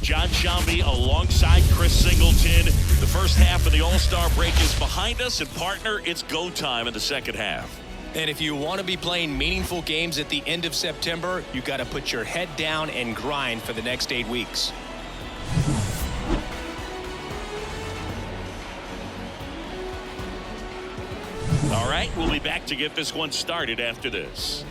John Sciambi alongside Chris Singleton. The first half of the All-Star break is behind us, and partner, it's go time in the second half. And if you want to be playing meaningful games at the end of September, you got to put your head down and grind for the next 8 weeks. All right, we'll be back to get this one started after this.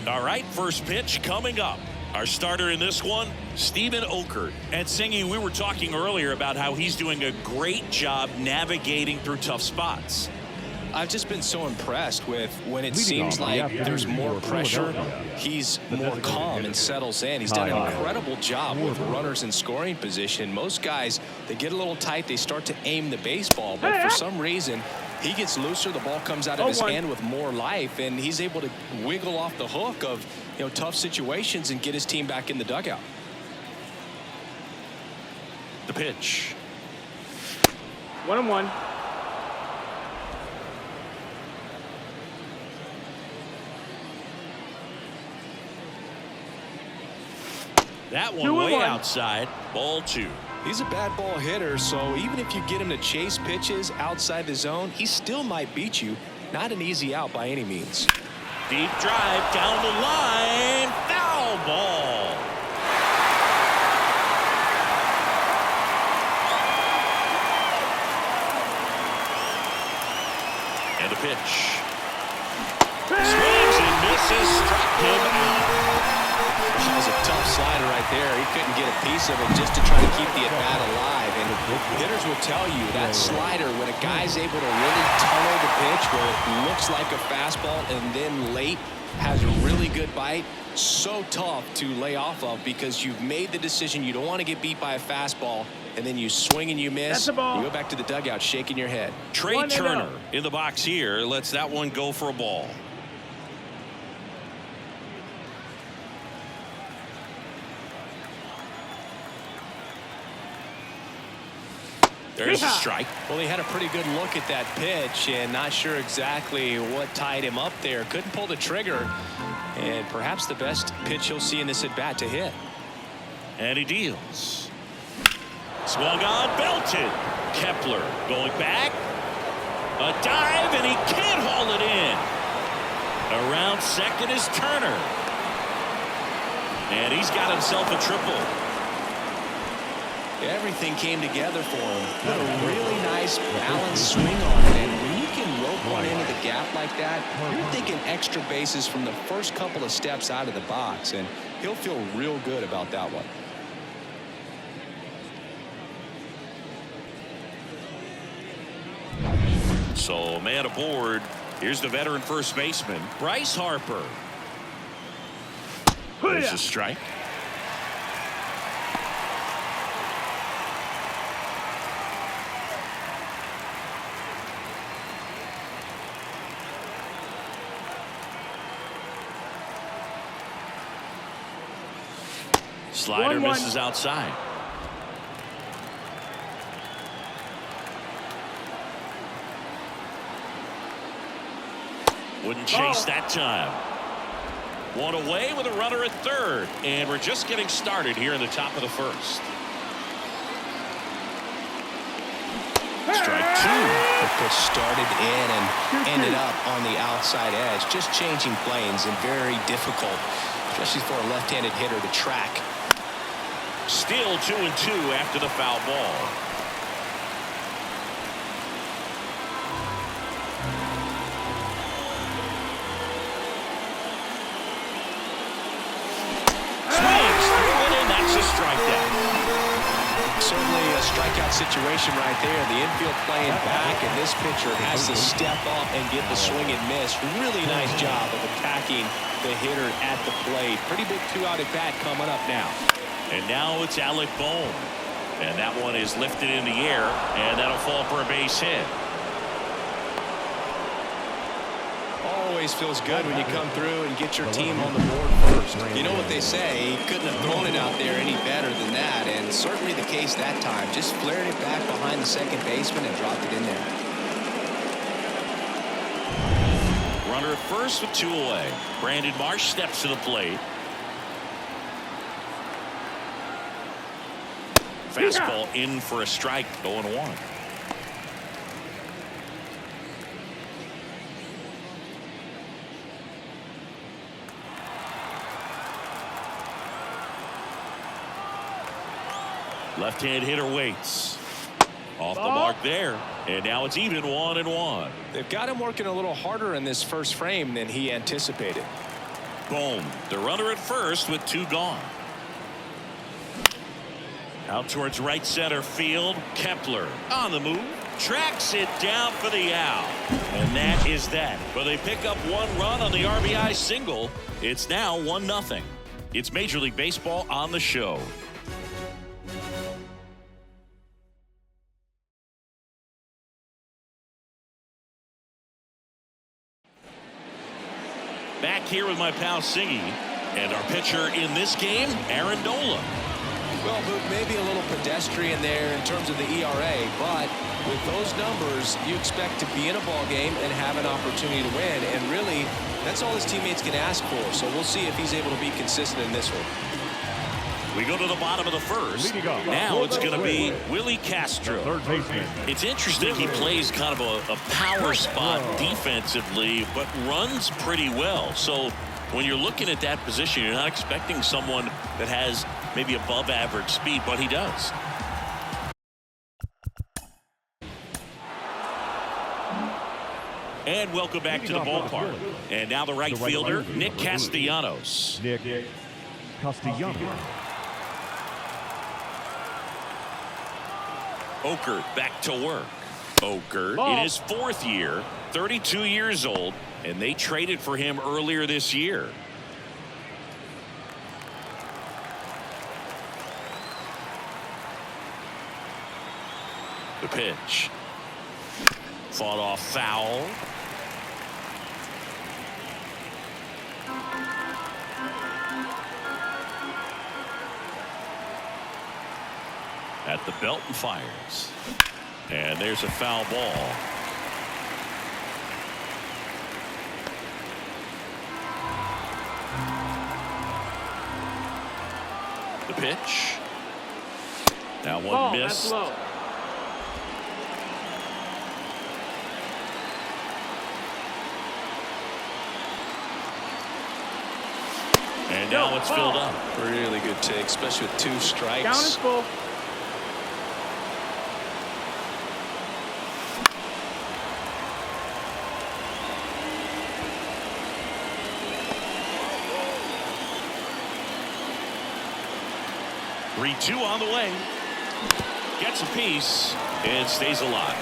All right, first pitch coming up. Our starter in this one, Steven Okert. And Singy, we were talking earlier about how he's doing a great job navigating through tough spots. I've just been so impressed with when it seems like there's more pressure, he's more calm and settles in. He's done an incredible job with runners in scoring position. Most guys, they get a little tight, they start to aim the baseball, but for some reason, he gets looser, the ball comes out of his hand with more life, and he's able to wiggle off the hook of, tough situations and get his team back in the dugout. The pitch. 1-1. That one way outside. Ball 2. He's a bad ball hitter, so even if you get him to chase pitches outside the zone, he still might beat you. Not an easy out by any means. Deep drive down the line. Foul ball. And the pitch. Swings and misses. Struck him out. That was a tough slider right there. He couldn't get a piece of it just to try to keep the at-bat alive. And hitters will tell you that slider, when a guy's able to really tunnel the pitch where it looks like a fastball and then late has a really good bite, so tough to lay off of because you've made the decision you don't want to get beat by a fastball, and then you swing and you miss. You go back to the dugout shaking your head. Trey Turner in the box here lets that one go for a ball. There's a strike. Well, he had a pretty good look at that pitch and not sure exactly what tied him up there. Couldn't pull the trigger, and perhaps the best pitch he'll see in this at bat to hit. And he deals. Swung on, belted. Kepler going back. A dive, and he can't haul it in. Around second is Turner. And he's got himself a triple. Everything came together for him. Put a really nice balanced swing on it. And when you can rope one into the gap like that, you're thinking extra bases from the first couple of steps out of the box. And he'll feel real good about that one. So, man aboard. Here's the veteran first baseman, Bryce Harper. There's a strike. Slider misses outside. Wouldn't chase that time. One away with a runner at third. And we're just getting started here in the top of the first. Strike 2. The pitch started in and ended up on the outside edge. Just changing planes and very difficult, especially for a left-handed hitter to track. Still 2-2 after the foul ball. Swings through it, and that's a strikeout. Certainly a strikeout situation right there. The infield playing back, and this pitcher has to step up and get the swing and miss. Really nice job of attacking the hitter at the plate. Pretty big two-out at bat coming up now. And now it's Alec Bohm. And that one is lifted in the air, and that'll fall for a base hit. Always feels good when you come through and get your team on the board first. You know what they say, he couldn't have thrown it out there any better than that, and certainly the case that time. Just flared it back behind the second baseman and dropped it in there. Runner at first with 2 away. Brandon Marsh steps to the plate. Fastball in for a strike, 0-1. Left-hand hitter waits. Off the mark there. And now it's even 1-1. They've got him working a little harder in this first frame than he anticipated. Boom. The runner at first with 2 gone. Out towards right center field. Kepler on the move. Tracks it down for the out. And that is that. But they pick up 1 run on the RBI single. It's now 1-0. It's Major League Baseball on the show. Back here with my pal Singy. And our pitcher in this game, Aaron Nola. Well, maybe a little pedestrian there in terms of the ERA, but with those numbers, you expect to be in a ball game and have an opportunity to win. And really, that's all his teammates can ask for. So we'll see if he's able to be consistent in this one. We go to the bottom of the first. Now it's going to be Willie Castro. It's interesting. He plays kind of a power spot defensively, but runs pretty well. So when you're looking at that position, you're not expecting someone that has maybe above average speed, but he does. And welcome back to the ballpark. And now the right fielder, Nick Castellanos. Nick Castellanos. Okert back to work. Okert in his 4th year, 32 years old, and they traded for him earlier this year. The pitch. Fought off foul. At the belt and fires. And there's a foul ball. The pitch. Now one missed. And now it's filled up. Really good take, especially with 2 strikes. Down is full. Three-two on the way. Gets a piece and stays alive.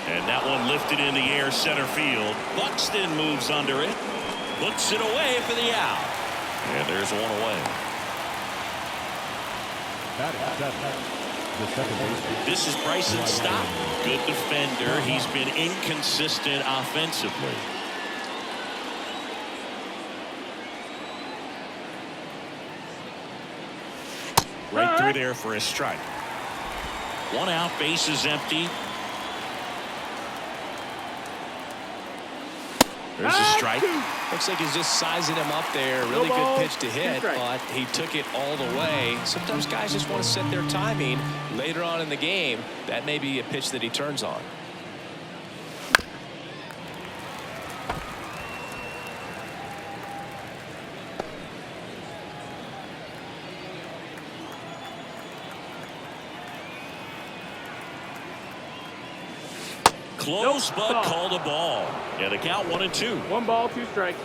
And that one lifted in the air center field. Buxton moves under it. Puts it away for the out. And there's one away. This is Bryson Stott. Good defender. He's been inconsistent offensively. Right through there for a strike. One out, bases empty. There's a strike. Looks like he's just sizing him up there. Really good pitch to hit, but he took it all the way. Sometimes guys just want to set their timing later on in the game. That may be a pitch that he turns on. Close, but called a ball. Yeah, the count 1-2. 1 ball, 2 strikes.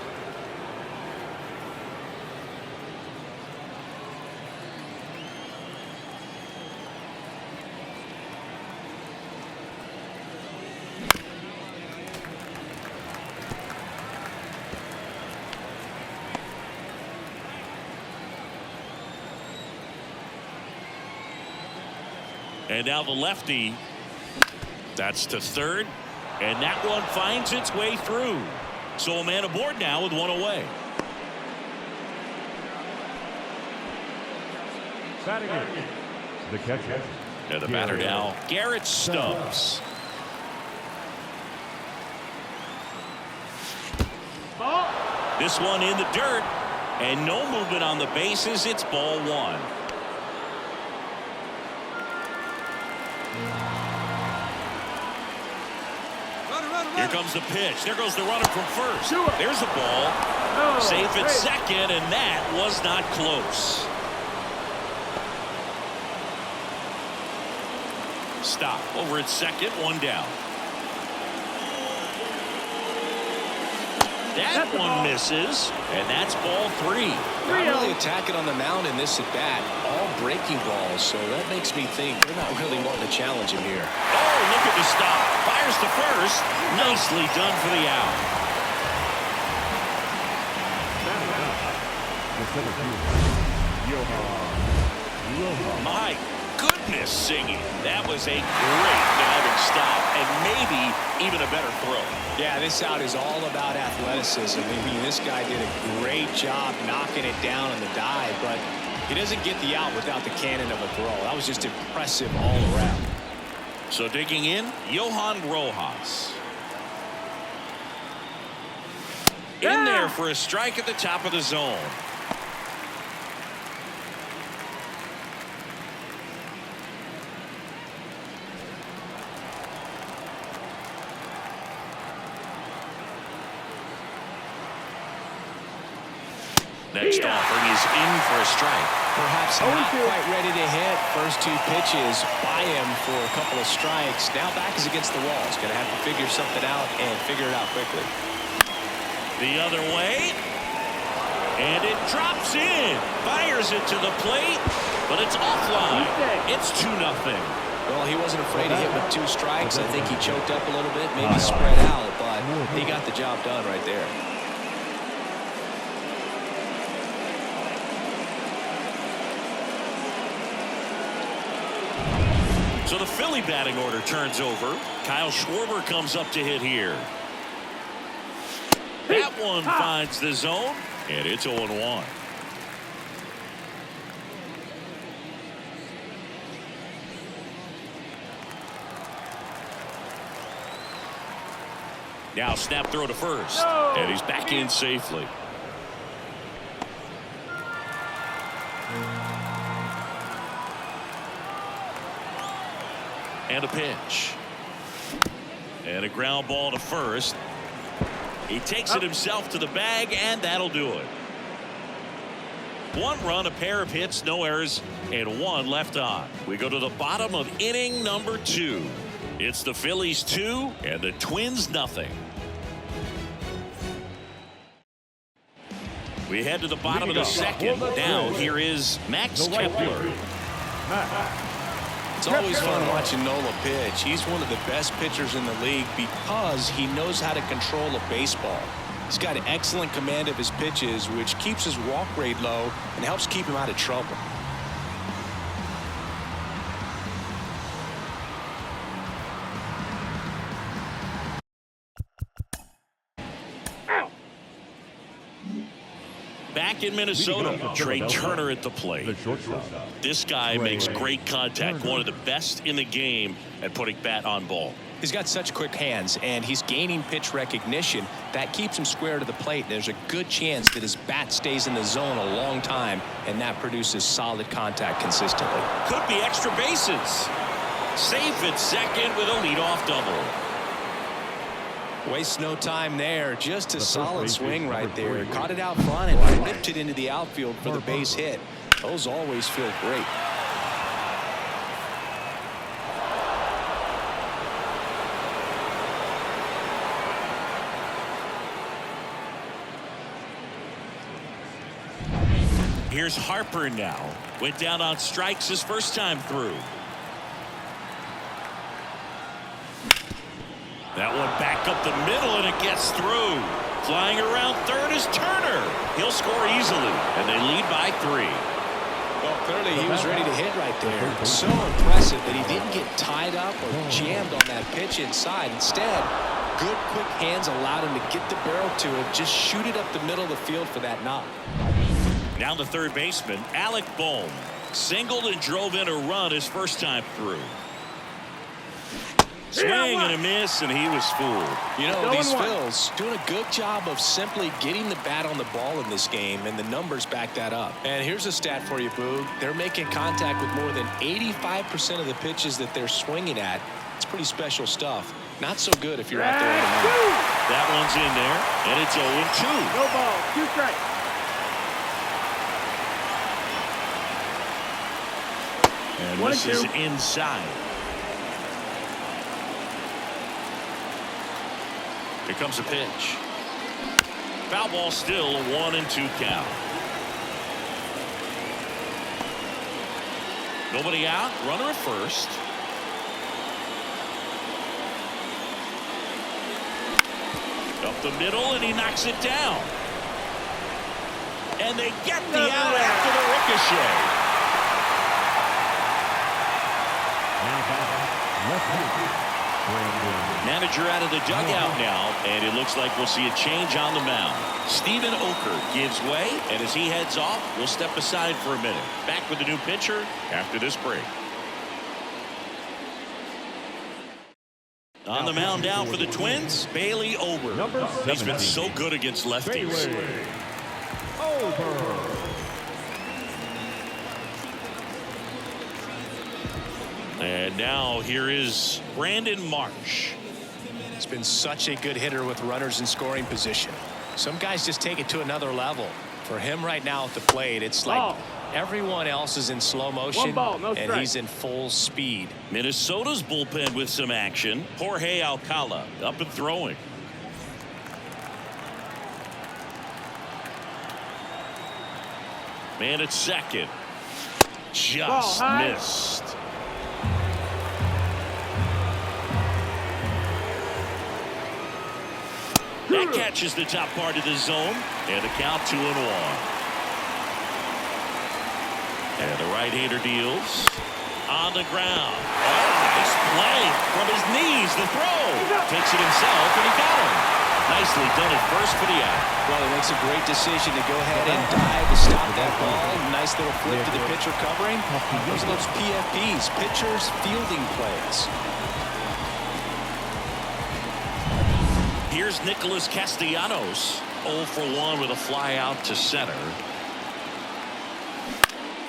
And now the lefty. That's to third. And that one finds its way through. So a man aboard now with one away. Batting in. The catcher. And the batter now, Garrett Stubbs. This one in the dirt. And no movement on the bases. It's ball 1. Here comes the pitch. There goes the runner from first. There's a ball. Safe at second, and that was not close. Stop over at second, 1 down. That one misses, and that's ball 3. Not really attacking on the mound in this at bat. All breaking balls, so that makes me think they're not really wanting to challenge him here. Oh, look at the stop. Fires to first. Nicely done for the out. My goodness, singing. That was a great diving stop and maybe even a better throw. Yeah, this out is all about athleticism. I mean, this guy did a great job knocking it down on the dive, but he doesn't get the out without the cannon of a throw. That was just impressive all around. So digging in, Johan Rojas. In there for a strike at the top of the zone. Next offering is in for a strike. Perhaps not quite ready to hit. First two pitches by him for a couple of strikes. Now back is against the wall. He's going to have to figure something out and figure it out quickly. The other way. And it drops in. Fires it to the plate, but it's offline. It's 2-0. Well, he wasn't afraid to hit with 2 strikes. I think he choked up a little bit, maybe spread out, but he got the job done right there. So the Philly batting order turns over. Kyle Schwarber comes up to hit here. That one finds the zone, and it's 0-1. Now snap throw to first, and he's back in safely. And a pitch. And a ground ball to first. He takes it himself to the bag, and that'll do it. 1 run, a pair of hits, no errors, and 1 left on. We go to the bottom of inning number 2. It's the Phillies 2 and the Twins nothing. We head to the bottom of the second. Now here is Max Kepler. It's always fun watching Nola pitch. He's one of the best pitchers in the league because he knows how to control a baseball. He's got excellent command of his pitches, which keeps his walk rate low and helps keep him out of trouble. Back in Minnesota, Trey Turner at the plate. This guy makes great contact, one of the best in the game at putting bat on ball. He's got such quick hands, and he's gaining pitch recognition. That keeps him square to the plate. There's a good chance that his bat stays in the zone a long time, and that produces solid contact consistently. Could be extra bases. Safe at second with a leadoff double. Wastes no time there. Just a solid swing right there. Caught it out front and ripped it into the outfield for the base hit. Those always feel great. Here's Harper now. Went down on strikes his first time through. That one back up the middle, and it gets through. Flying around third is Turner. He'll score easily, and they lead by 3. Well, clearly he was ready to hit right there. So impressive that he didn't get tied up or jammed on that pitch inside. Instead, good quick hands allowed him to get the barrel to it, just shoot it up the middle of the field for that knock. Down to third baseman, Alec Bohm. Singled and drove in a run his first time through. Swing and a miss, and he was fooled. You know, these Phils doing a good job of simply getting the bat on the ball in this game, and the numbers back that up. And here's a stat for you, Boog. They're making contact with more than 85% of the pitches that they're swinging at. It's pretty special stuff. Not so good if you're out there on the mound. That one's in there, and it's 0-2. No ball, 2 strikes. And this is inside. Here comes a pitch. Foul ball still, a 1-2 count. Nobody out, runner at first. Up the middle, and he knocks it down. And they get the out after the ricochet. Manager out of the dugout now, and it looks like we'll see a change on the mound. Stephen Oker gives way, and as he heads off, we'll step aside for a minute. Back with the new pitcher after this break. On the mound now for the Twins, Bailey Ober. Number He's been 17. so good against lefties. Bailey Ober. And now here is Brandon Marsh. He's been such a good hitter with runners in scoring position. Some guys just take it to another level. For him right now at the plate, it's like everyone else is in slow motion and he's in full speed. Minnesota's bullpen with some action. Jorge Alcala up and throwing. Man at second. Just missed. That catches the top part of the zone, and the count 2-1. And the right-hander deals on the ground. Oh, nice play from his knees. The throw takes it himself, and he got him. Nicely done at first for the out. Well, he makes a great decision to go ahead and dive to stop that ball. Nice little flip to the pitcher covering. Those are those PFPs, pitchers fielding plays. Here's Nicholas Castellanos, 0 for 1 with a fly out to center.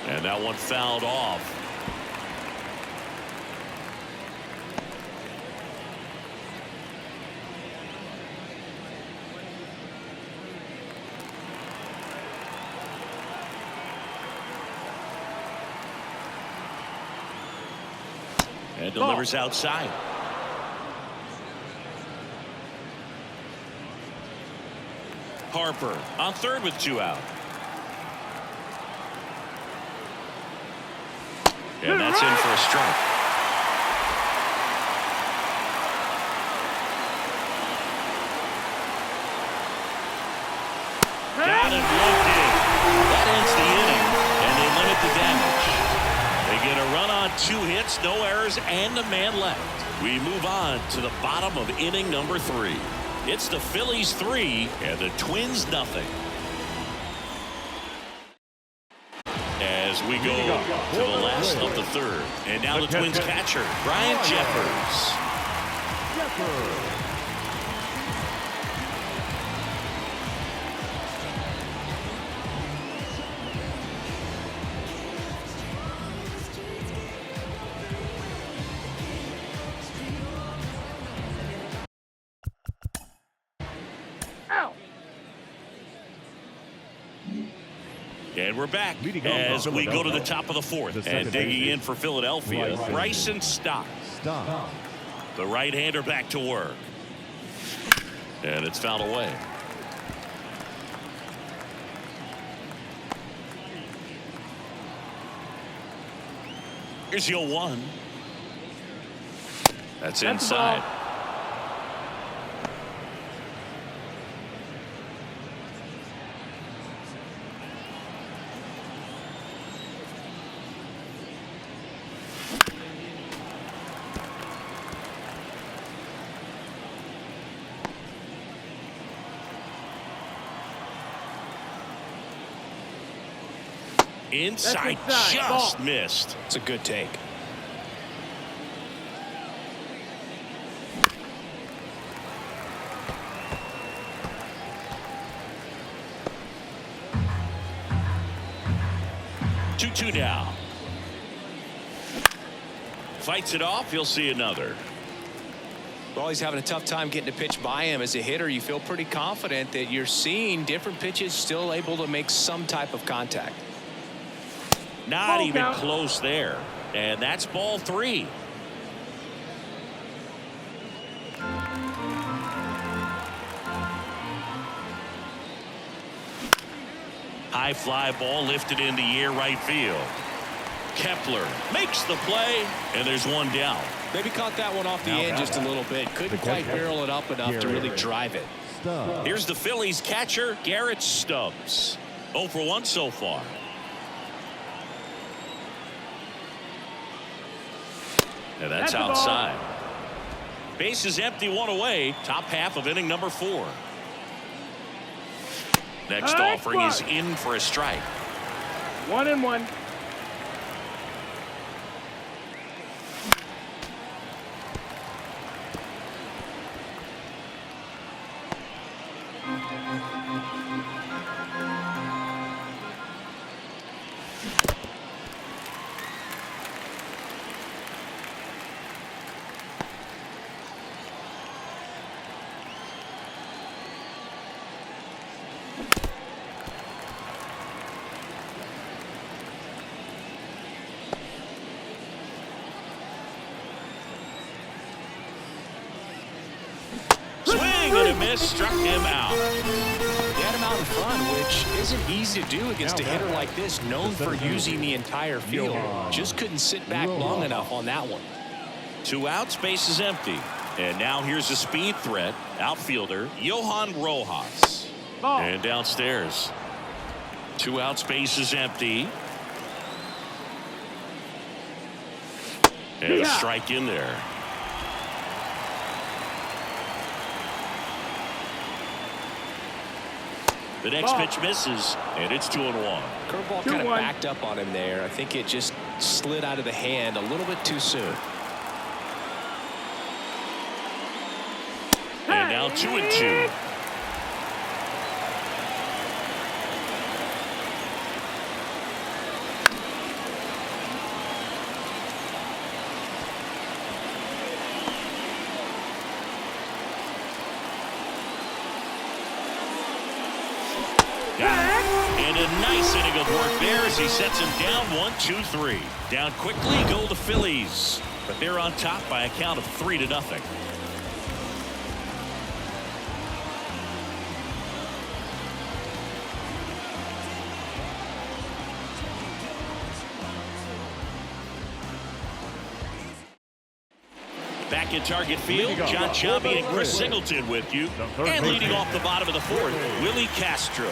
And that one fouled off. And delivers outside. Harper on third with 2 out. And that's in for a strike. Got him lifted. That ends the inning, and they limit the damage. They get a run on 2 hits, no errors, and a man left. We move on to the bottom of inning number 3. It's the Phillies 3 and the Twins nothing. As we go to the last of the 3rd. And now the Twins catcher, Brian Jeffers. And we're back as we go to the top of the 4th. And digging in for Philadelphia, Bryson Stott. The right-hander back to work. And it's fouled away. Here's your 1. That's inside. Inside, just missed. It's a good take. Two now. Fights it off. He'll see another. Well, he's having a tough time getting a pitch by him. As a hitter, you feel pretty confident that you're seeing different pitches still able to make some type of contact. Not even close there. And that's ball 3. High fly ball lifted in the air right field. Kepler makes the play, and there's one down. Maybe caught that one off the end just a little bit. Couldn't quite barrel it up enough to really drive it. Here's the Phillies catcher, Garrett Stubbs. 0 for 1 so far. And that's outside. Base is empty, 1 away. Top half of inning number 4. Next offering is in for a strike. 1-1. Swing and a miss, struck him out. He had him out in front, which isn't easy to do against a hitter like this, known for using the entire field. Just couldn't sit back long enough on that one. 2 outs, base is empty. And now here's a speed threat, outfielder Johan Rojas. And downstairs. 2 outs, base is empty. And a strike in there. The next pitch misses, and it's 2-1. Curveball kind of backed up on him there. I think it just slid out of the hand a little bit too soon. And now 2-2. And a nice inning of work there as he sets him down 1-2-3. Down quickly go the Phillies, but they're on top by a count of 3-0. Back in target field, John Chubby and Chris Singleton with you. And leading off the bottom of the 4th, Willie Castro.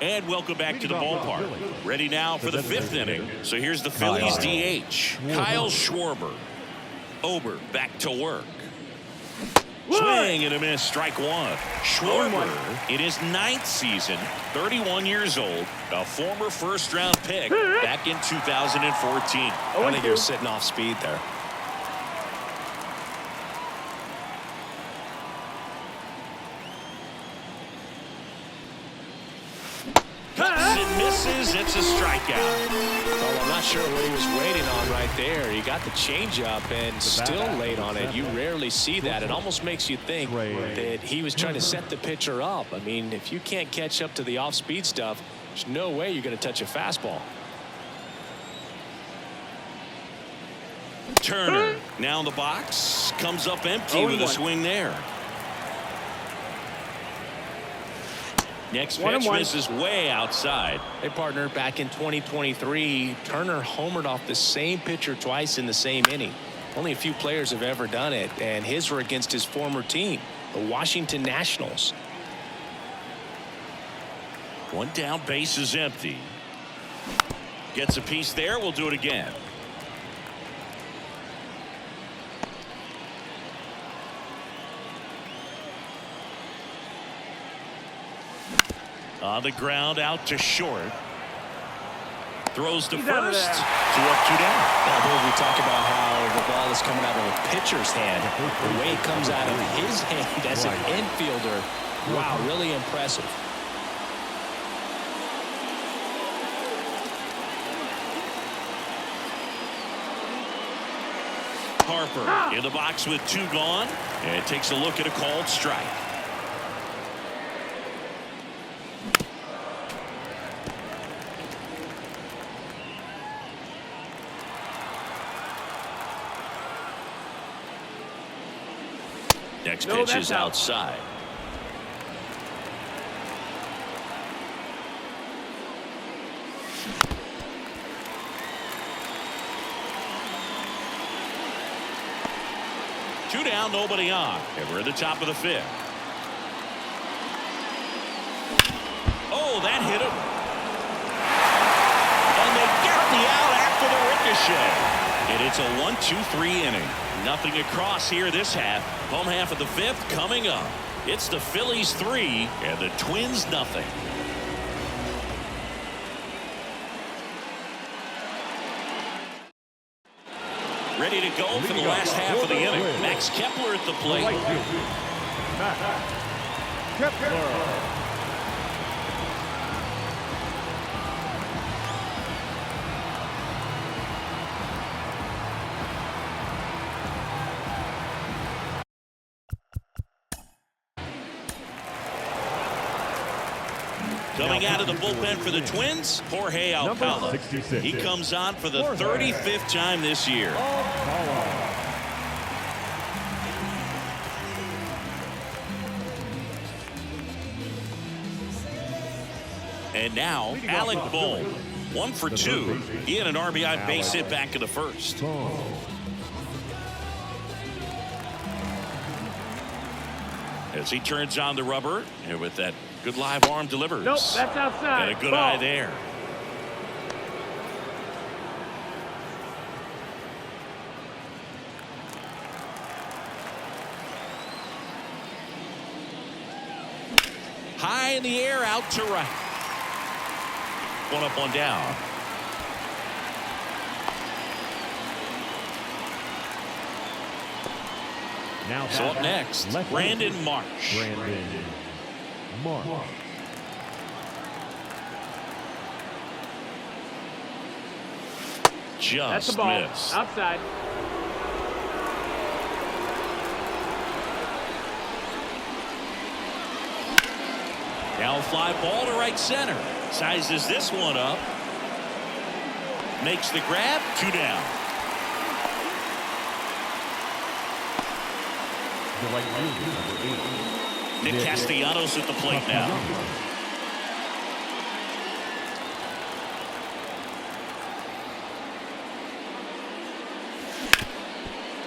And welcome back to the ballpark. Ready now for the 5th inning. So here's the Phillies DH, Kyle Schwarber. Ober back to work. Swing and a miss, strike 1. Schwarber in his 9th season, 31 years old, a former 1st-round pick back in 2014. I think he was sitting off speed there. Misses, it's a strikeout. Well, I'm not sure what he was waiting on right there. He got the changeup and still late on it. You rarely see that. It almost makes you think that he was trying to set the pitcher up. I mean, if you can't catch up to the off-speed stuff, there's no way you're going to touch a fastball. Turner now in the box, comes up empty with a swing there. Next pitch misses way outside. Hey, partner, back in 2023, Turner homered off the same pitcher twice in the same inning. Only a few players have ever done it, and his were against his former team, the Washington Nationals. 1 down, base is empty. Gets a piece there, we'll do it again. On the ground, out to short. Throws to first. 2 up, 2 down. I believe we talk about how the ball is coming out of a pitcher's hand. The way it comes out of his hand as an infielder, wow, really impressive. Harper in the box with 2 gone, and takes a look at a called strike. Next pitch is outside. Two down, nobody on, and we're at the top of the 5th. Oh, that hit him. And they get the out after the ricochet. And it's a 1-2-3 inning. Nothing across here this half. Home half of the 5th coming up. It's the Phillies 3 and the Twins nothing. Ready to go for the last half of the inning. Max Kepler at the plate. Kepler. Coming out of the bullpen for the Twins, Jorge Alcala. He comes on for the 35th time this year. And now, Alec Bohm. 1 for 2. He had an RBI base hit back in the first. As he turns on the rubber, and with that good live arm delivers. Nope, that's outside. And a good Ball. eye there. High in the air, out to right. 1 up, 1 down. So up next, Brandon Marsh. That's the Just ball. missed. Outside. Now fly ball to right center. Sizes this one up. Makes the grab. 2 down. Nick Castellanos at the plate now.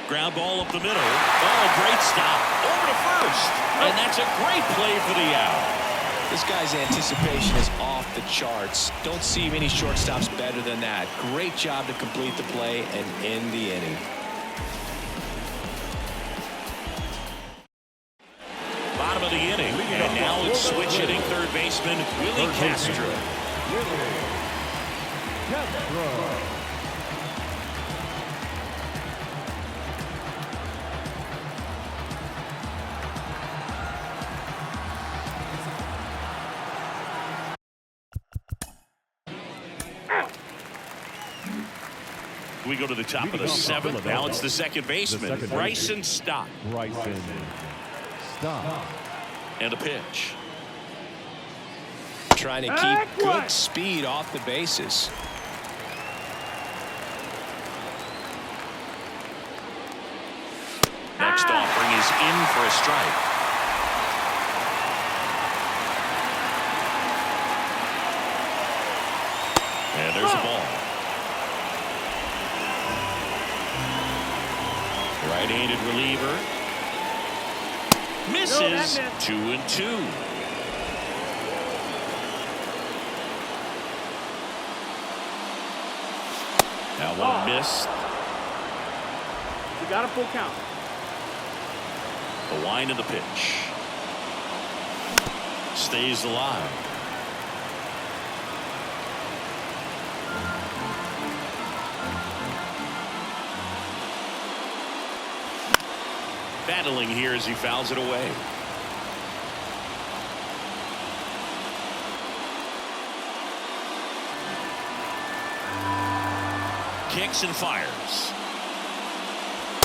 Ground ball up the middle. Oh, great stop. Over to first. And that's a great play for the out. This guy's anticipation is off the charts. Don't see many shortstops better than that. Great job to complete the play and end the inning. Bottom of the inning. And now it's switch hitting third baseman Willie Castro. We go to the top of the 7th. Now it's the second baseman, Bryson Stott. And a pitch. Trying to keep good speed off the bases. Next offering is in for a strike. And there's a ball. Right-handed reliever. Misses. 2-2. Now one missed. You got a full count. The wind of the pitch. Stays alive. Battling here as he fouls it away. Kicks and fires.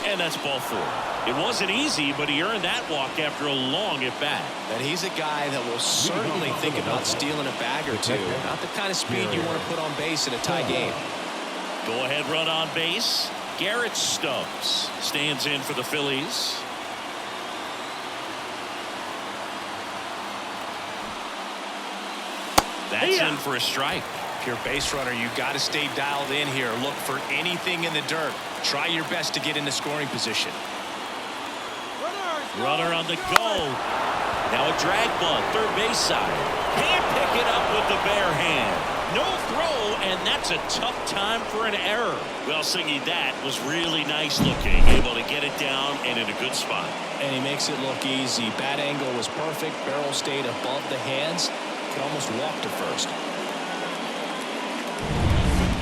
And that's ball 4. It wasn't easy, but he earned that walk after a long at-bat. And he's a guy that will certainly think about stealing a bag or two. Not the kind of speed you want to put on base in a tie game. Go ahead run on base. Garrett Stubbs stands in for the Phillies. That's in for a strike. If you're a base runner, you got to stay dialed in here. Look for anything in the dirt. Try your best to get into scoring position. Runner on the go. Now a drag ball, third base side. Can't pick it up with the bare hand. No throw, and that's a tough time for an error. Well, Singy, that was really nice looking. Able to get it down and in a good spot. And he makes it look easy. Bat angle was perfect. Barrel stayed above the hands. Could almost walk to first.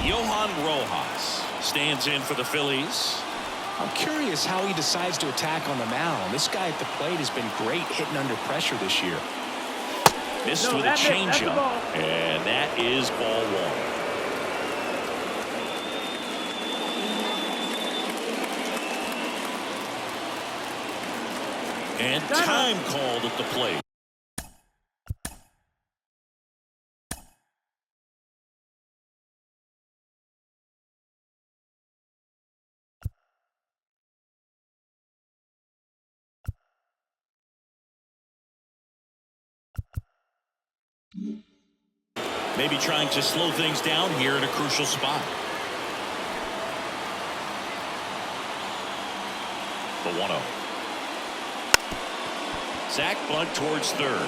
Johan Rojas stands in for the Phillies. I'm curious how he decides to attack on the mound. This guy at the plate has been great hitting under pressure this year. Missed with a changeup, and that is ball one. And time called at the plate. Maybe trying to slow things down here at a crucial spot. The 1-0. Sack bunt towards third.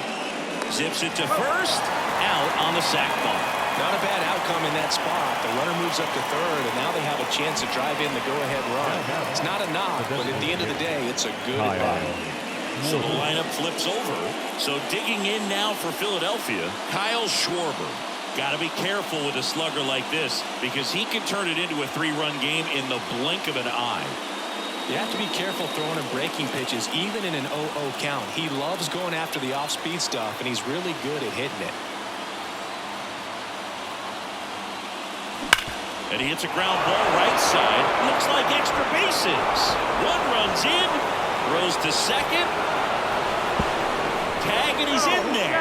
Zips it to first. Out on the sack bunt. Not a bad outcome in that spot. The runner moves up to third, and now they have a chance to drive in the go-ahead run. It's not a knock, but at the end of the day, it's a good advantage. So the lineup flips over. So digging in now for Philadelphia, Kyle Schwarber. Got to be careful with a slugger like this because he can turn it into a 3-run game in the blink of an eye. You have to be careful throwing him breaking pitches, even in an 0-0 count. He loves going after the off-speed stuff, and he's really good at hitting it. And he hits a ground ball right side. Looks like extra bases. One runs in. Throws to second. Tag, and he's in there.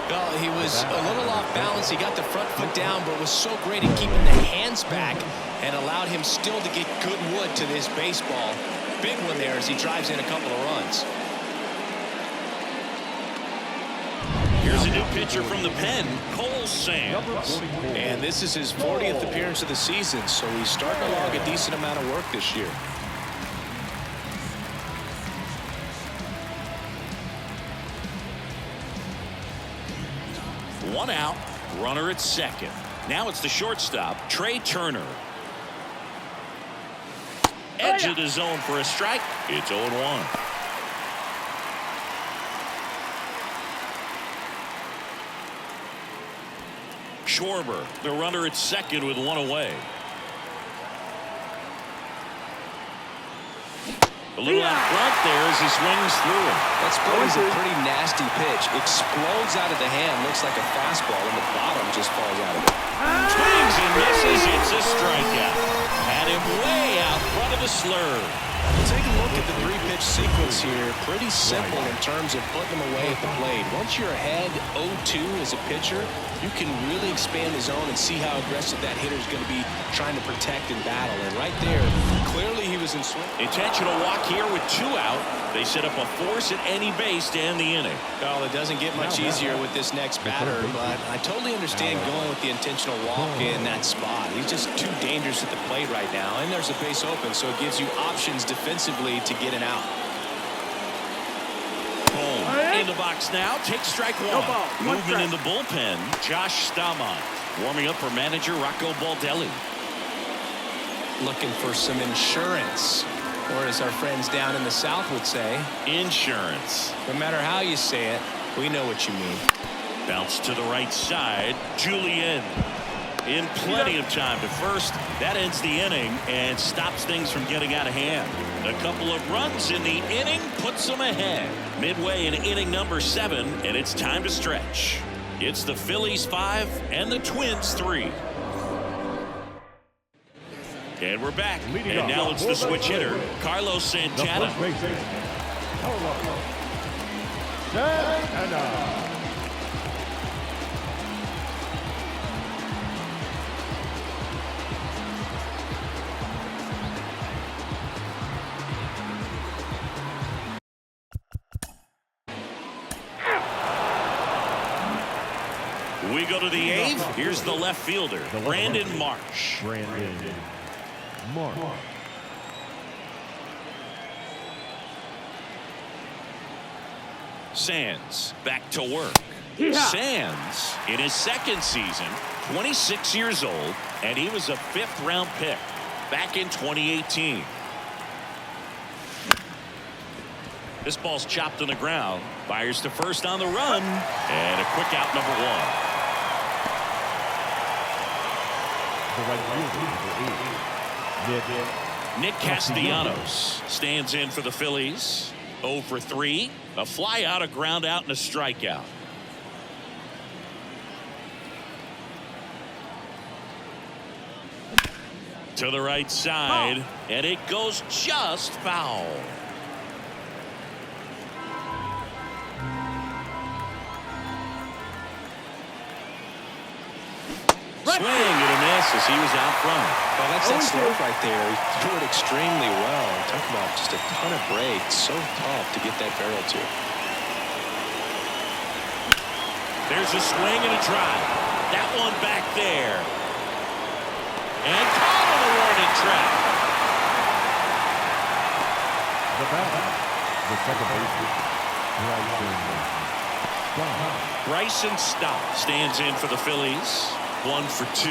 Well, he was a little off balance. He got the front foot down, but was so great at keeping the hands back and allowed him still to get good wood to this baseball. Big one there as he drives in a couple of runs. Here's a new pitcher from the pen, Cole Sands. And this is his 40th appearance of the season, so he's starting to log a decent amount of work this year. One out, runner at second. Now it's the shortstop, Trey Turner. Edge of the zone for a strike. It's 0-1. Schwarber, the runner at second with one away. A little out front there as he swings through it. That split is a pretty nasty pitch. Explodes out of the hand. Looks like a fastball, and the bottom just falls out of it. Swings and misses. It's a strikeout. Had him way out front of the slurve. Take a look at the three-pitch sequence here. Pretty simple in terms of putting them away at the plate. Once you're ahead 0-2 as a pitcher, you can really expand the zone and see how aggressive that hitter is going to be trying to protect and battle. And right there, clearly he was in swing. Intentional walk here with 2 out. They set up a force at any base to end the inning. Well, it doesn't get much easier with this next batter, but I totally understand going with the intentional walk in that spot. He's just too dangerous at the plate right now, and there's a base open, so it gives you options defensively to get an out. Boom. In the box now. Take strike one. Movement in the bullpen. Josh Staumont warming up for manager Rocco Baldelli. Looking for some insurance, or as our friends down in the South would say, insurance. No matter how you say it, we know what you mean. Bounce to the right side. Julian in plenty of time to first. That ends the inning and stops things from getting out of hand. A couple of runs in the inning puts them ahead. Midway in inning number 7, and it's time to stretch. It's the Phillies 5 and the Twins 3. And we're back. And now it's the switch hitter, Carlos Santana. We go to the 8th. Here's the left fielder, Brandon Marsh. Sands back to work. Sands in his second season, 26 years old, and he was a 5th round pick back in 2018. This ball's chopped on the ground. Fires to first on the run, and a quick out, number 1. Nick Castellanos stands in for the Phillies. 0 for 3. A fly out, a ground out, and a strikeout. To the right side, and it goes just foul. Swing and a miss as he was out front. Well, that's that slope right there. He threw it extremely well. Talk about just a ton of breaks. So tough to get that barrel to. There's a swing and a drive. That one back there. And caught on the warning track. The batter, the second baseman, Bryson Stott stands in for the Phillies. 1 for 2.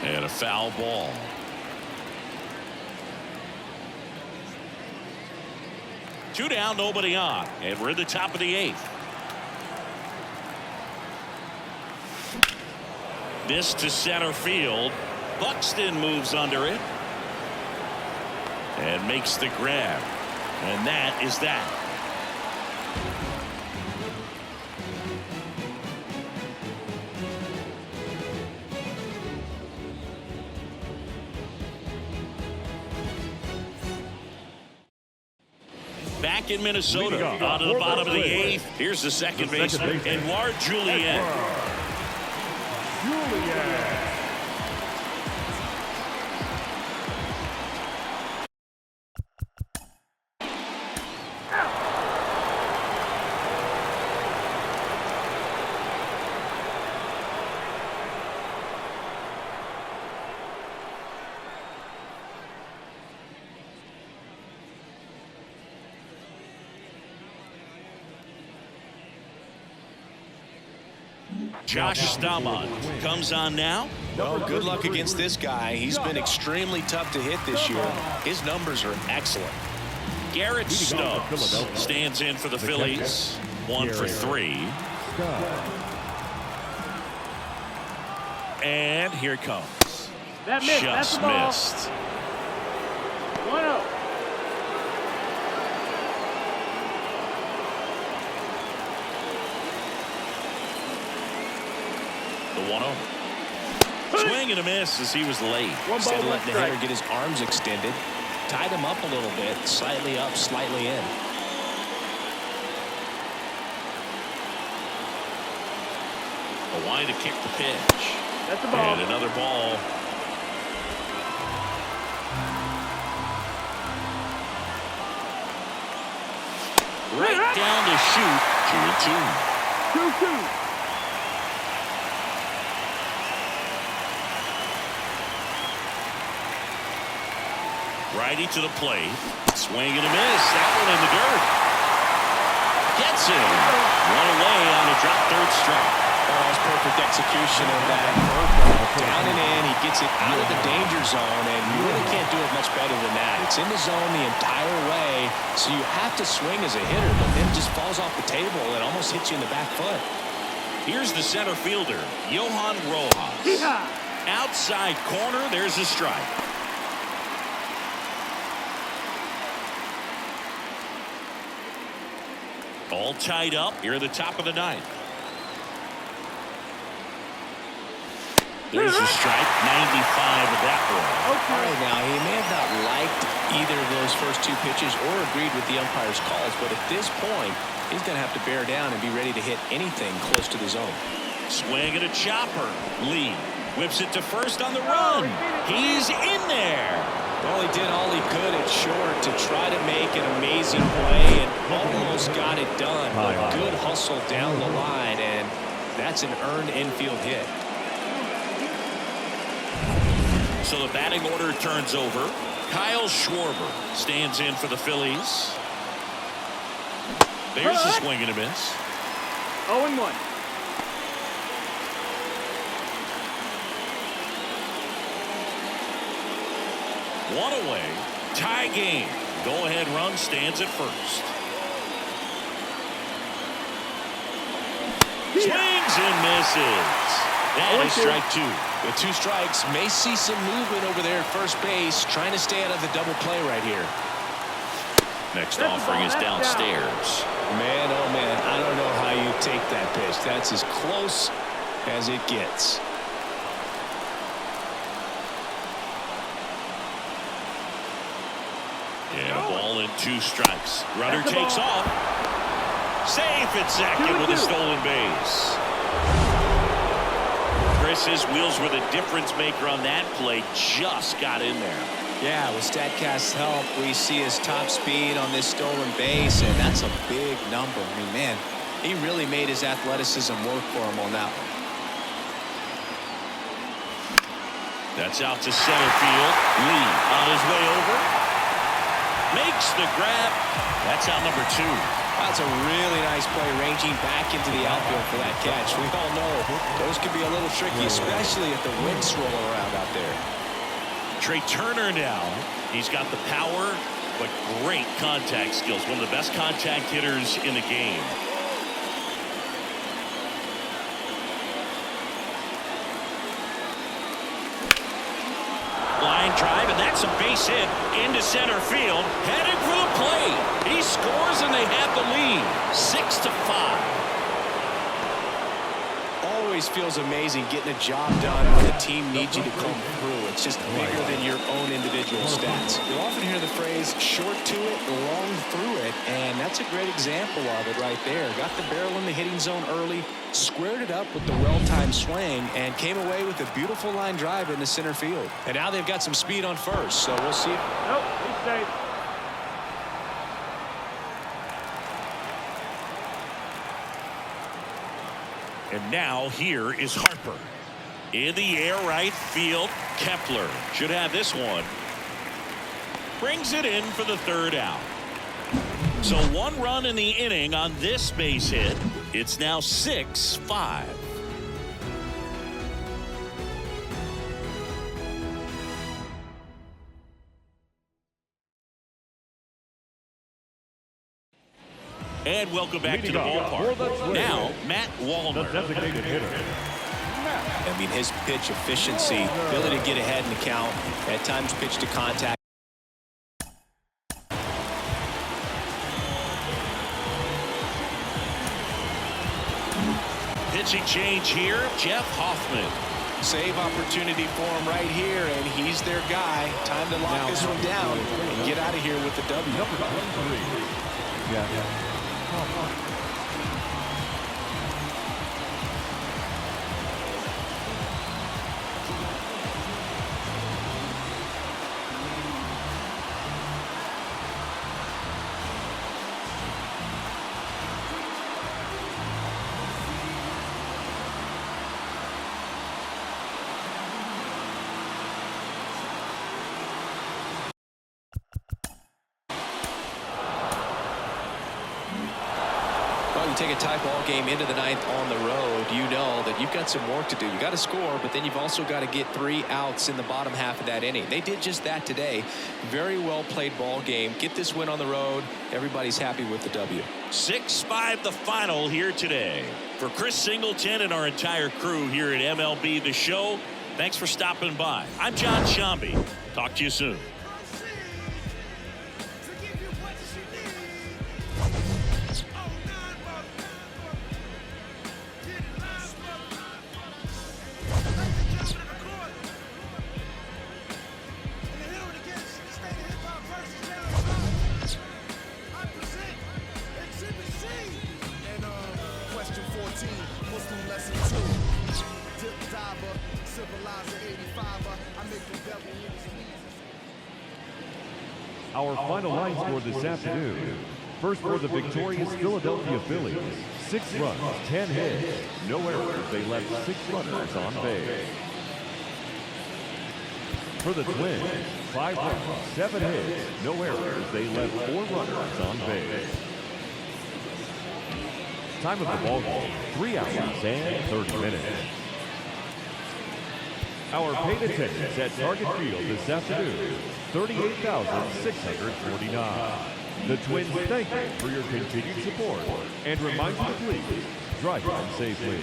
And a foul ball. Two down, nobody on, and we're at the top of the 8th. This to center field. Buxton moves under it and makes the grab, and that is that. Back in Minnesota, out of the bottom of the 8th. Here's the second baseman, Edouard Julien. Josh Staumont comes on now. Well, good luck against this guy. He's been extremely tough to hit this year. His numbers are excellent. Garrett Stubbs stands in for the Phillies. 1 for 3. And here it comes. That missed. That's the ball. Missed. 1-0. The 1-0. Swing and a miss as he was late. Instead of letting the hitter get his arms extended, tied him up a little bit, slightly up, slightly in. A line to kick the pitch. That's the ball. And another ball. Right down to shoot. 2-2. 2-2. Righty to the plate. Swing and a miss. That one in the dirt. Gets him. One away on a drop third strike. Oh, that's perfect execution of that curveball. Down and in. He gets it out of the danger zone, and you really can't do it much better than that. It's in the zone the entire way, so you have to swing as a hitter, but then it just falls off the table and almost hits you in the back foot. Here's the center fielder, Johan Rojas. Yeah. Outside corner. There's a strike. All tied up here at the top of the 9th. There's a strike. 95 of that one. All right, now, he may have not liked either of those first 2 pitches or agreed with the umpire's calls, but at this point, he's going to have to bear down and be ready to hit anything close to the zone. Swing at a chopper. Lee whips it to first on the run. He's in there. Well, he did all he could at short to try to make an amazing play and almost got it done. But good hustle down the line, and that's an earned infield hit. So the batting order turns over. Kyle Schwarber stands in for the Phillies. There's the swing and a miss. 0-1. One away. Tie game. Go-ahead run stands at first. Swings and misses. That is strike 2. With 2 strikes, may see some movement over there at first base, trying to stay out of the double play right here. Next offering is downstairs. Man, oh man, I don't know how you take that pitch. That's as close as it gets. And a ball and 2 strikes. Runner takes off. Safe at second with a stolen base. Chris's wheels were the difference maker on that play. Just got in there. Yeah, with StatCast's help, we see his top speed on this stolen base, and that's a big number. I mean, man, he really made his athleticism work for him on that one. That's out to center field. Lee on his way over. Makes the grab. That's out number 2. That's a really nice play, ranging back into the outfield for that catch. We all know those can be a little tricky, especially if the wind's swirling around out there. Trey Turner now. He's got the power, but great contact skills. One of the best contact hitters in the game. Line drive, and that's a base hit into center field. Headed for the plate. He scores, and they have the lead. 6-5. Always feels amazing getting a job done when the team needs you to come through. It's just bigger than your own individual stats. You often hear the phrase short to it, long through it, and that's a great example of it right there. Got the barrel in the hitting zone early, squared it up with the well-timed swing, and came away with a beautiful line drive into center field. And now they've got some speed on first, so we'll see. Nope, he's safe. And now here is Harper. In the air right field. Kepler should have this one. Brings it in for the 3rd out. So 1 run in the inning on this base hit. It's now 6-5. And welcome back to the ballpark. Now, Matt Wallner. Designated hitter. I mean, his pitch efficiency, ability to get ahead in the count, at times pitch to contact. Pitching change here, Jeff Hoffman. Save opportunity for him right here, and he's their guy. Time to lock this one down and get out of here with the W. Number 23. Yeah. Take a tie ball game into the 9th on the road, you know that you've got some work to do. You got to score, but then you've also got to get 3 outs in the bottom half of that inning. They did just that today. Very well played ball game. Get this win on the road. Everybody's happy with the W. 6-5 the final here today. For Chris Singleton and our entire crew here at MLB The Show, thanks for stopping by. I'm John Shambi. Talk to you soon. Our final line score this afternoon. First for the victorious Philadelphia Phillies. 6 runs, 10 hits, no errors. They left 6 runners on base. For the Twins, 5 runs, 7 hits, no errors. They left 4 runners on base. Time of the ball game, 3 hours and 30 minutes. Our paid attendance at Target Field this afternoon, 38,649. The Twins thank you for your continued support and remind you to please drive home safely.